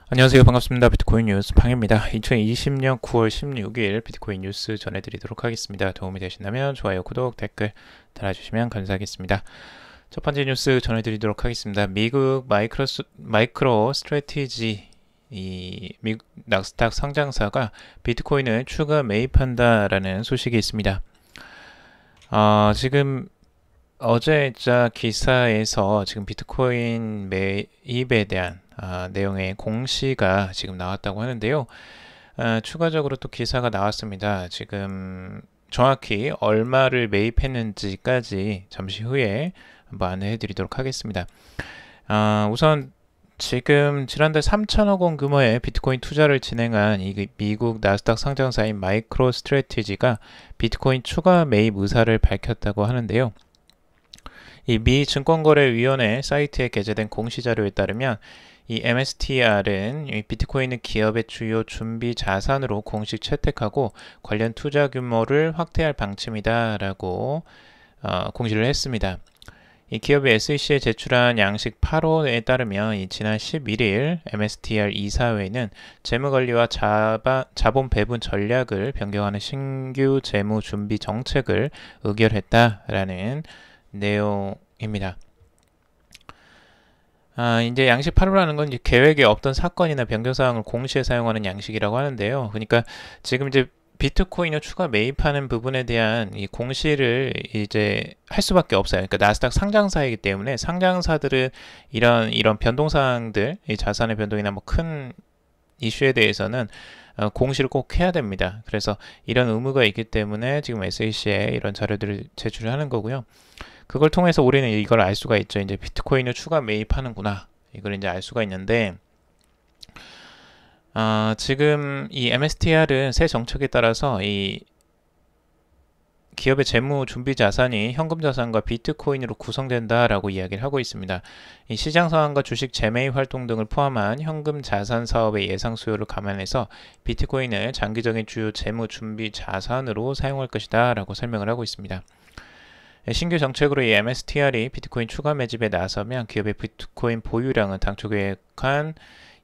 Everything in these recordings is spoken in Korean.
안녕하세요. 반갑습니다. 비트코인 뉴스 방입니다. 2020년 9월 16일 비트코인 뉴스 전해드리도록 하겠습니다. 도움이 되신다면 좋아요, 구독, 댓글 달아주시면 감사하겠습니다. 첫 번째 뉴스 전해드리도록 하겠습니다. 미국 마이크로 스트래티지 미국 나스닥 상장사가 비트코인을 추가 매입한다라는 소식이 있습니다. 지금 어제자 기사에서 지금 비트코인 매입에 대한 내용의 공시가 지금 나왔다고 하는데요. 추가적으로 또 기사가 나왔습니다. 지금 정확히 얼마를 매입했는지까지 잠시 후에 한번 안내해 드리도록 하겠습니다. 우선 지금 지난달 3천억 원 규모의 비트코인 투자를 진행한 이 미국 나스닥 상장사인 마이크로 스트래티지가 비트코인 추가 매입 의사를 밝혔다고 하는데요. 이 미 증권거래위원회 사이트에 게재된 공시자료에 따르면 이 MSTR은 이 비트코인을 기업의 주요 준비 자산으로 공식 채택하고 관련 투자 규모를 확대할 방침이다라고 공시를 했습니다. 이 기업이 SEC에 제출한 양식 8호에 따르면 이 지난 11일 MSTR 이사회는 재무관리와 자본 배분 전략을 변경하는 신규 재무 준비 정책을 의결했다라는 내용입니다. 이제 양식 8호라는 건 이제 계획에 없던 사건이나 변경사항을 공시에 사용하는 양식이라고 하는데요. 그러니까 지금 이제 비트코인을 추가 매입하는 부분에 대한 이 공시를 이제 할 수밖에 없어요. 그러니까 나스닥 상장사이기 때문에 상장사들은 이런 변동사항들, 이 자산의 변동이나 뭐 큰 이슈에 대해서는 공시를 꼭 해야 됩니다. 그래서 이런 의무가 있기 때문에 지금 SEC에 이런 자료들을 제출하는 거고요. 그걸 통해서 우리는 이걸 알 수가 있죠. 이제 비트코인을 추가 매입하는구나. 이걸 이제 알 수가 있는데, 지금 이 MSTR은 새 정책에 따라서 이 기업의 재무 준비 자산이 현금 자산과 비트코인으로 구성된다라고 이야기를 하고 있습니다. 이 시장 상황과 주식 재매입 활동 등을 포함한 현금 자산 사업의 예상 수요를 감안해서 비트코인을 장기적인 주요 재무 준비 자산으로 사용할 것이다라고 설명을 하고 있습니다. 신규 정책으로 이 MSTR이 비트코인 추가 매집에 나서면 기업의 비트코인 보유량은 당초 계획한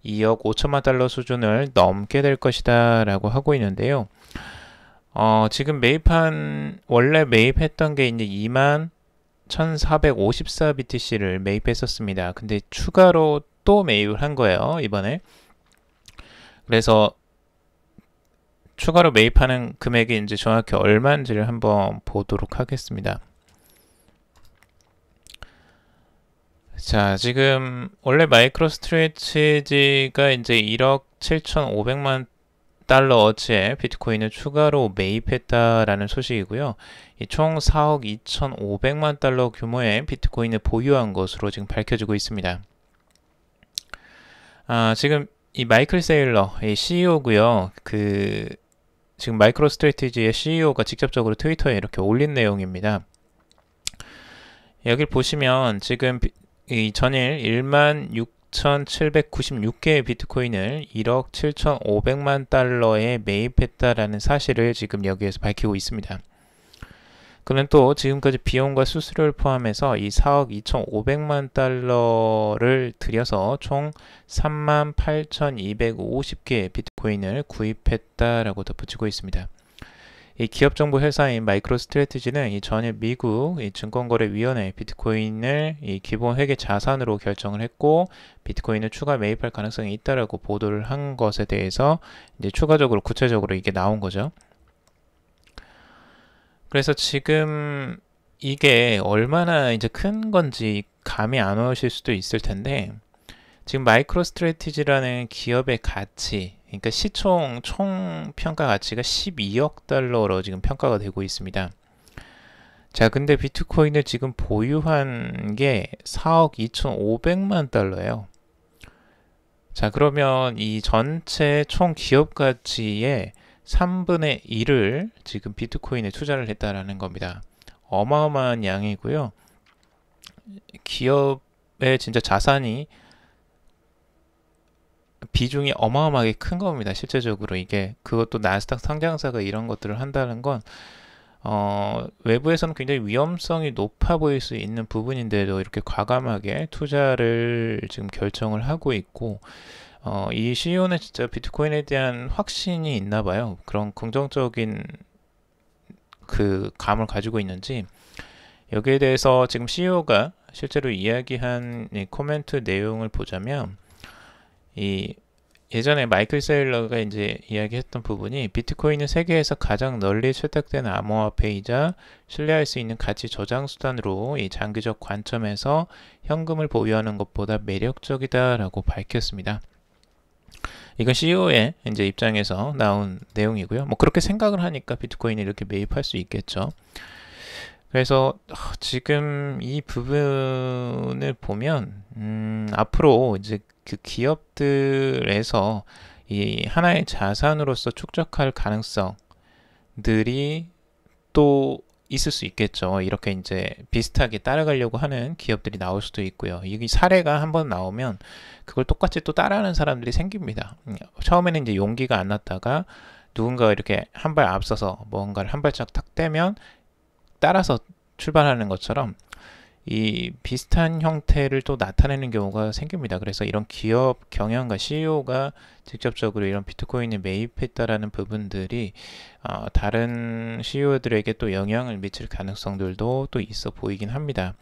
2억 5천만 달러 수준을 넘게 될 것이다 라고 하고 있는데요. 지금 원래 매입했던 게 이제 2만 1454 BTC를 매입했었습니다. 근데 추가로 또 매입을 한 거예요, 이번에. 그래서 추가로 매입하는 금액이 이제 정확히 얼마인지를 한번 보도록 하겠습니다. 자, 지금 원래 마이크로 스트레치지가 이제 1억 7,500만 달러어치의 비트코인을 추가로 매입했다라는 소식이고요. 총 4억 2,500만 달러 규모의 비트코인을 보유한 것으로 지금 밝혀지고 있습니다. 지금 이 마이클 세일러, 이 CEO고요. 지금 마이크로 스트래티지의 CEO가 직접적으로 트위터에 이렇게 올린 내용입니다. 여기 보시면 지금 이 전일 1만 6,796개의 비트코인을 1억 7,500만 달러에 매입했다라는 사실을 지금 여기에서 밝히고 있습니다. 그는 또 지금까지 비용과 수수료를 포함해서 이 4억 2,500만 달러를 들여서 총 38,250개의 비트코인을 구입했다라고 덧붙이고 있습니다. 이 기업정보 회사인 마이크로 스트래티지는 이 전일 미국 증권거래위원회 비트코인을 이 기본 회계 자산으로 결정을 했고 비트코인을 추가 매입할 가능성이 있다라고 보도를 한 것에 대해서 이제 추가적으로 구체적으로 이게 나온 거죠. 그래서 지금 이게 얼마나 이제 큰 건지 감이 안 오실 수도 있을 텐데 지금 마이크로 스트래티지라는 기업의 가치, 그러니까 시총 총 평가 가치가 12억 달러로 지금 평가가 되고 있습니다. 자, 근데 비트코인을 지금 보유한 게 4억 2,500만 달러예요. 자, 그러면 이 전체 총 기업 가치의 3분의 1을 지금 비트코인에 투자를 했다라는 겁니다. 어마어마한 양이고요. 기업의 진짜 자산이 비중이 어마어마하게 큰 겁니다. 실제적으로 이게 그것도 나스닥 상장사가 이런 것들을 한다는 건 외부에서는 굉장히 위험성이 높아 보일 수 있는 부분인데도 이렇게 과감하게 투자를 지금 결정을 하고 있고 이 CEO는 진짜 비트코인에 대한 확신이 있나 봐요. 그런 긍정적인 그 감을 가지고 있는지, 여기에 대해서 지금 CEO가 실제로 이야기한 이 코멘트 내용을 보자면, 이 예전에 마이클 세일러가 이제 이야기했던 부분이, 비트코인은 세계에서 가장 널리 채택된 암호화폐이자 신뢰할 수 있는 가치 저장 수단으로 이 장기적 관점에서 현금을 보유하는 것보다 매력적이다라고 밝혔습니다. 이건 CEO의 이제 입장에서 나온 내용이고요. 뭐 그렇게 생각을 하니까 비트코인을 이렇게 매입할 수 있겠죠. 그래서 지금 이 부분을 보면 앞으로 이제 그 기업들에서 이 하나의 자산으로서 축적할 가능성들이 또 있을 수 있겠죠. 이렇게 이제 비슷하게 따라가려고 하는 기업들이 나올 수도 있고요. 이 사례가 한번 나오면 그걸 똑같이 또 따라하는 사람들이 생깁니다. 처음에는 이제 용기가 안 났다가 누군가 이렇게 한 발 앞서서 뭔가를 한 발짝 탁 떼면 따라서 출발하는 것처럼 이 비슷한 형태를 또 나타내는 경우가 생깁니다. 그래서 이런 기업 경영과 CEO가 직접적으로 이런 비트코인에 매입했다라는 부분들이 다른 CEO들에게 또 영향을 미칠 가능성들도 또 있어 보이긴 합니다.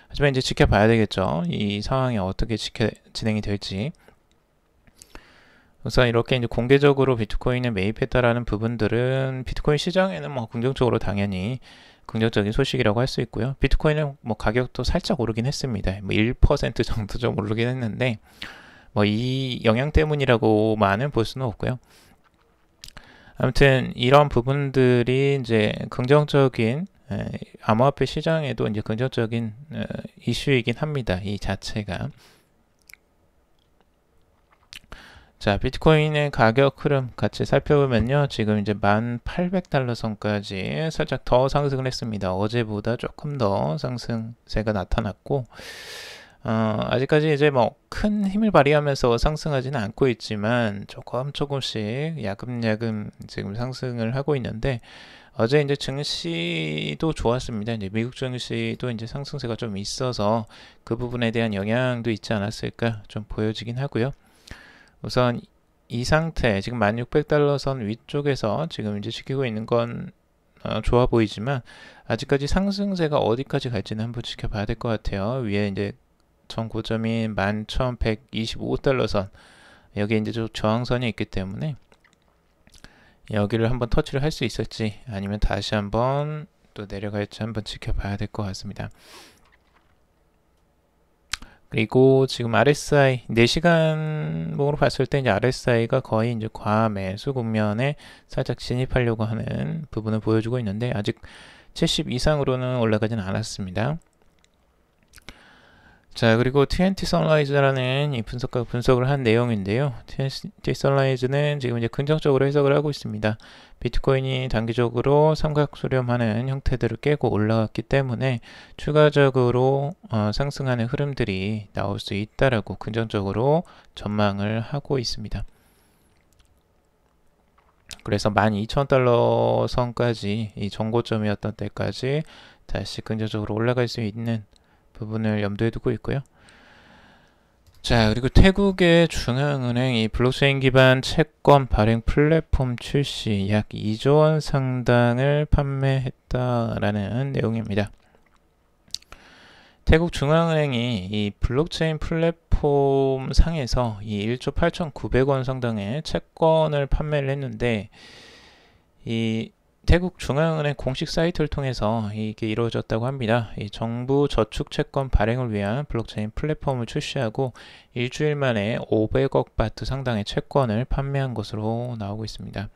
하지만 이제 지켜봐야 되겠죠. 이 상황이 어떻게 진행이 될지. 우선 이렇게 이제 공개적으로 비트코인에 매입했다라는 부분들은 비트코인 시장에는 뭐 긍정적으로 당연히 긍정적인 소식이라고 할 수 있고요. 비트코인은 뭐 가격도 살짝 오르긴 했습니다. 뭐 1% 정도 좀 오르긴 했는데 뭐 이 영향 때문이라고만은 볼 수는 없고요. 아무튼 이런 부분들이 이제 긍정적인 암호화폐 시장에도 이제 긍정적인 이슈이긴 합니다. 이 자체가. 자, 비트코인의 가격 흐름 같이 살펴보면요. 지금 이제 1,800달러 선까지 살짝 더 상승을 했습니다. 어제보다 조금 더 상승세가 나타났고, 아직까지 이제 뭐 큰 힘을 발휘하면서 상승하지는 않고 있지만 조금씩 야금야금 지금 상승을 하고 있는데, 어제 이제 증시도 좋았습니다. 이제 미국 증시도 이제 상승세가 좀 있어서 그 부분에 대한 영향도 있지 않았을까 좀 보여지긴 하고요. 우선 이 상태, 지금 1,600달러 선 위쪽에서 지금 이제 지키고 있는 건 좋아 보이지만 아직까지 상승세가 어디까지 갈지는 한번 지켜봐야 될 것 같아요. 위에 이제 전 고점인 11,125달러 선, 여기 이제 좀 저항선이 있기 때문에 여기를 한번 터치를 할 수 있을지 아니면 다시 한번 또 내려갈지 한번 지켜봐야 될 것 같습니다. 그리고 지금 RSI 4시간봉으로 봤을 때 이제 RSI가 거의 이제 과매수 국면에 살짝 진입하려고 하는 부분을 보여주고 있는데 아직 70 이상으로는 올라가지는 않았습니다. 자, 그리고 TNT 선라이즈라는 이 분석을 한 내용인데요. TNT 선라이즈는 지금 이제 긍정적으로 해석을 하고 있습니다. 비트코인이 단기적으로 삼각 수렴하는 형태들을 깨고 올라갔기 때문에 추가적으로 상승하는 흐름들이 나올 수 있다라고 긍정적으로 전망을 하고 있습니다. 그래서 12,000달러 선까지 이 정고점이었던 때까지 다시 긍정적으로 올라갈 수 있는 부분을 염두에 두고 있고요. 자, 그리고 태국의 중앙은행이 블록체인 기반 채권 발행 플랫폼 출시 약 2조 원 상당을 판매했다라는 내용입니다. 태국 중앙은행이 이 블록체인 플랫폼 상에서 이 1조 8,900원 상당의 채권을 판매를 했는데, 이 태국 중앙은행 공식 사이트를 통해서 이게 이루어졌다고 합니다. 이 정부 저축 채권 발행을 위한 블록체인 플랫폼을 출시하고 일주일 만에 500억 바트 상당의 채권을 판매한 것으로 나오고 있습니다.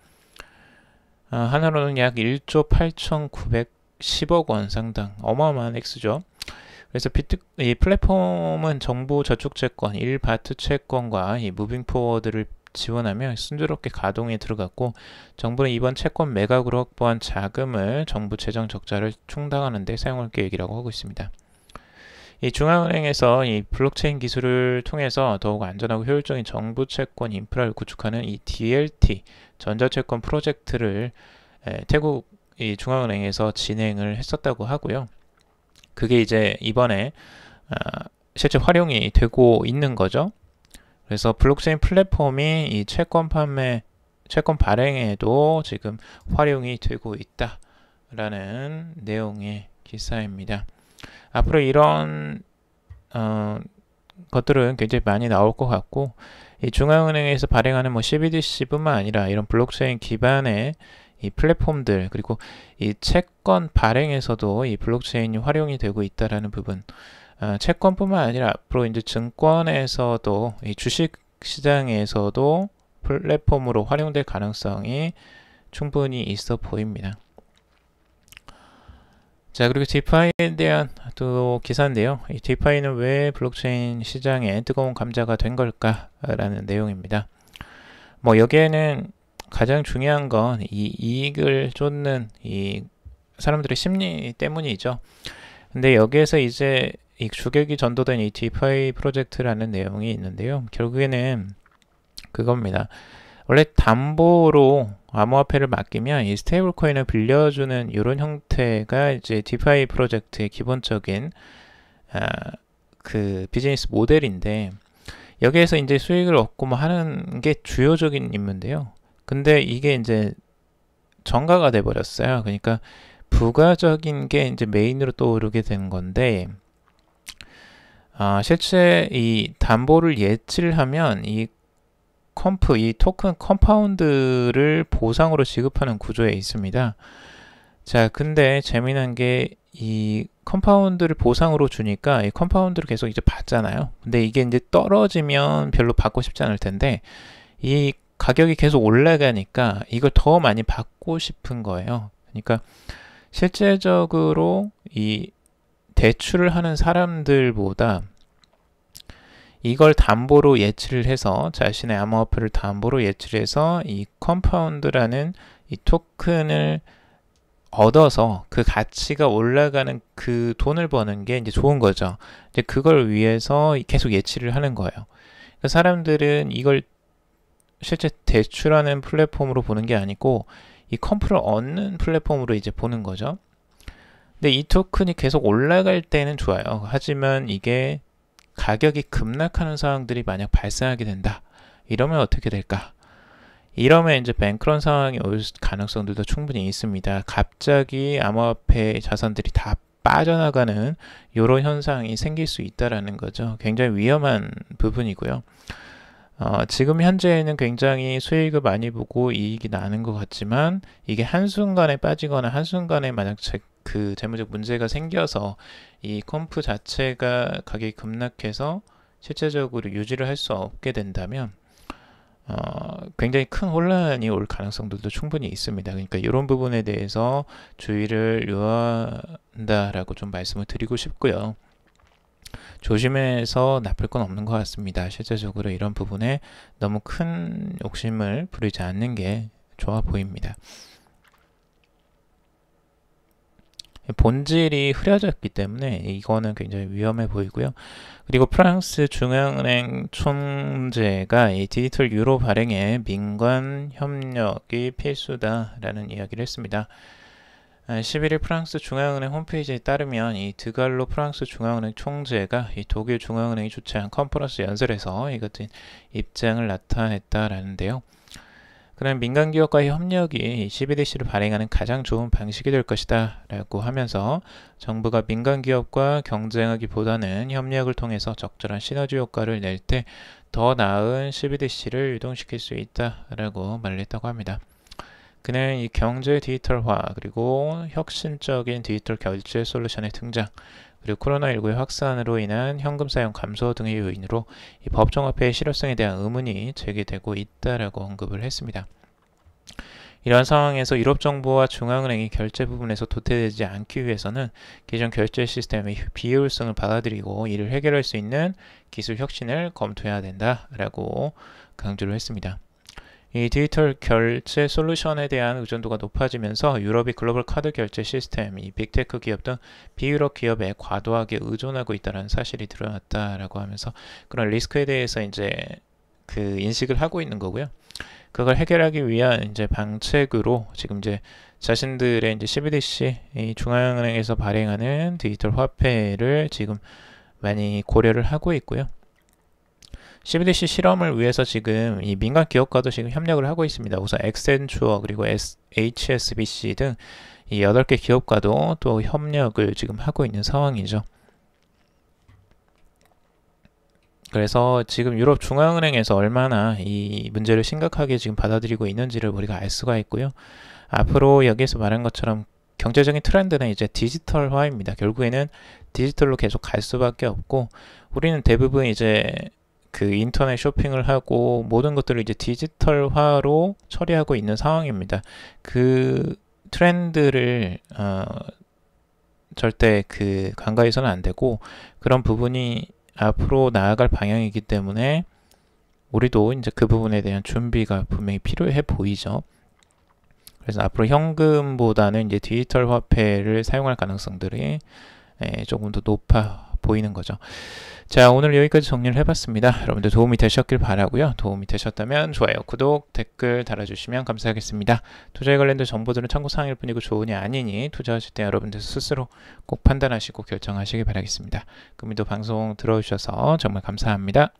하나로는 약 1조 8,910억 원 상당, 어마어마한 액수죠. 그래서 이 플랫폼은 정부 저축 채권, 1바트 채권과 이 무빙 포워드를 지원하며 순조롭게 가동에 들어갔고, 정부는 이번 채권 매각으로 확보한 자금을 정부 재정 적자를 충당하는 데 사용할 계획이라고 하고 있습니다. 이 중앙은행에서 이 블록체인 기술을 통해서 더욱 안전하고 효율적인 정부 채권 인프라를 구축하는 이 DLT 전자채권 프로젝트를 태국 이 중앙은행에서 진행을 했었다고 하고요. 그게 이제 이번에 실제 활용이 되고 있는 거죠. 그래서 블록체인 플랫폼이 이 채권 판매, 채권 발행에도 지금 활용이 되고 있다라는 내용의 기사입니다. 앞으로 이런 것들은 굉장히 많이 나올 것 같고, 이 중앙은행에서 발행하는 뭐 CBDC뿐만 아니라 이런 블록체인 기반의 이 플랫폼들, 그리고 이 채권 발행에서도 이 블록체인이 활용이 되고 있다라는 부분, 채권뿐만 아니라 앞으로 이제 증권에서도 이 주식 시장에서도 플랫폼으로 활용될 가능성이 충분히 있어 보입니다. 자, 그리고 디파이에 대한 또 기사인데요. 이 디파이는 왜 블록체인 시장에 뜨거운 감자가 된 걸까라는 내용입니다. 뭐 여기에는 가장 중요한 건 이 이익을 쫓는 이 사람들의 심리 때문이죠. 근데 여기에서 이제 이 주객이 전도된 이 디파이 프로젝트라는 내용이 있는데요. 결국에는 그겁니다. 원래 담보로 암호화폐를 맡기면 이 스테이블 코인을 빌려주는 이런 형태가 이제 디파이 프로젝트의 기본적인 그 비즈니스 모델인데, 여기에서 이제 수익을 얻고 뭐 하는 게 주요적인 임무인데요. 근데 이게 이제 정가가 돼 버렸어요. 그러니까 부가적인 게 이제 메인으로 떠오르게 된 건데, 실제 이 담보를 예치를 하면 이 토큰 컴파운드를 보상으로 지급하는 구조에 있습니다. 자, 근데 재미난 게 이 컴파운드를 보상으로 주니까 이 컴파운드를 계속 이제 받잖아요. 근데 이게 이제 떨어지면 별로 받고 싶지 않을 텐데, 이 가격이 계속 올라가니까 이걸 더 많이 받고 싶은 거예요. 그러니까 실제적으로 이 대출을 하는 사람들보다 이걸 담보로 예치를 해서, 자신의 암호화폐를 담보로 예치를 해서 이 컴파운드라는 이 토큰을 얻어서 그 가치가 올라가는 그 돈을 버는 게 이제 좋은 거죠. 이제 그걸 위해서 계속 예치를 하는 거예요. 그러니까 사람들은 이걸 실제 대출하는 플랫폼으로 보는 게 아니고 이 컴프를 얻는 플랫폼으로 이제 보는 거죠. 근데 이 토큰이 계속 올라갈 때는 좋아요. 하지만 이게 가격이 급락하는 상황들이 만약 발생하게 된다. 이러면 어떻게 될까? 이러면 이제 뱅크런 상황이 올 가능성들도 충분히 있습니다. 갑자기 암호화폐 자산들이 다 빠져나가는 이런 현상이 생길 수 있다라는 거죠. 굉장히 위험한 부분이고요. 지금 현재에는 굉장히 수익을 많이 보고 이익이 나는 것 같지만, 이게 한순간에 빠지거나 한순간에 만약 그 재무적 문제가 생겨서 이 컴프 자체가 가격이 급락해서 실제적으로 유지를 할 수 없게 된다면 굉장히 큰 혼란이 올 가능성들도 충분히 있습니다. 그러니까 이런 부분에 대해서 주의를 요한다라고 좀 말씀을 드리고 싶고요. 조심해서 나쁠 건 없는 것 같습니다. 실제적으로 이런 부분에 너무 큰 욕심을 부리지 않는 게 좋아 보입니다. 본질이 흐려졌기 때문에 이거는 굉장히 위험해 보이고요. 그리고 프랑스 중앙은행 총재가 이 디지털 유로 발행에 민관 협력이 필수다라는 이야기를 했습니다. 11일 프랑스 중앙은행 홈페이지에 따르면 이 드갈로 프랑스 중앙은행 총재가 이 독일 중앙은행이 주최한 컨퍼런스 연설에서 이 같은 입장을 나타냈다라는데요. 그는 민간기업과의 협력이 CBDC를 발행하는 가장 좋은 방식이 될 것이다 라고 하면서, 정부가 민간기업과 경쟁하기보다는 협력을 통해서 적절한 시너지 효과를 낼 때 더 나은 CBDC를 유동시킬 수 있다 라고 말했다고 합니다. 그는 이 경제 디지털화, 그리고 혁신적인 디지털 결제 솔루션의 등장, 그리고 코로나19의 확산으로 인한 현금 사용 감소 등의 요인으로 이 법정화폐의 실효성에 대한 의문이 제기되고 있다라고 언급을 했습니다. 이러한 상황에서 유럽 정부와 중앙은행이 결제 부분에서 도태되지 않기 위해서는 기존 결제 시스템의 비효율성을 받아들이고 이를 해결할 수 있는 기술 혁신을 검토해야 된다라고 강조를 했습니다. 이 디지털 결제 솔루션에 대한 의존도가 높아지면서 유럽이 글로벌 카드 결제 시스템, 이 빅테크 기업 등 비유럽 기업에 과도하게 의존하고 있다는 사실이 드러났다라고 하면서 그런 리스크에 대해서 이제 그 인식을 하고 있는 거고요. 그걸 해결하기 위한 이제 방책으로 지금 이제 자신들의 이제 CBDC, 이 중앙은행에서 발행하는 디지털 화폐를 지금 많이 고려를 하고 있고요. CBDC 실험을 위해서 지금 이 민간 기업과도 지금 협력을 하고 있습니다. 우선 엑센추어 그리고 HSBC 등 이 8개 기업과도 또 협력을 지금 하고 있는 상황이죠. 그래서 지금 유럽 중앙은행에서 얼마나 이 문제를 심각하게 지금 받아들이고 있는지를 우리가 알 수가 있고요. 앞으로 여기에서 말한 것처럼 경제적인 트렌드는 이제 디지털화입니다. 결국에는 디지털로 계속 갈 수밖에 없고, 우리는 대부분 이제 그 인터넷 쇼핑을 하고 모든 것들을 이제 디지털화로 처리하고 있는 상황입니다. 그 트렌드를 절대 그 간과해서는 안 되고, 그런 부분이 앞으로 나아갈 방향이기 때문에 우리도 이제 그 부분에 대한 준비가 분명히 필요해 보이죠. 그래서 앞으로 현금보다는 이제 디지털 화폐를 사용할 가능성들이 조금 더 높아 보이는 거죠. 자, 오늘 여기까지 정리를 해봤습니다. 여러분들 도움이 되셨길 바라고요. 도움이 되셨다면 좋아요, 구독, 댓글 달아주시면 감사하겠습니다. 투자에 관련된 정보들은 참고사항일 뿐이고 조언이 아니니 투자하실 때 여러분들 스스로 꼭 판단하시고 결정하시기 바라겠습니다. 금일도 방송 들어주셔서 정말 감사합니다.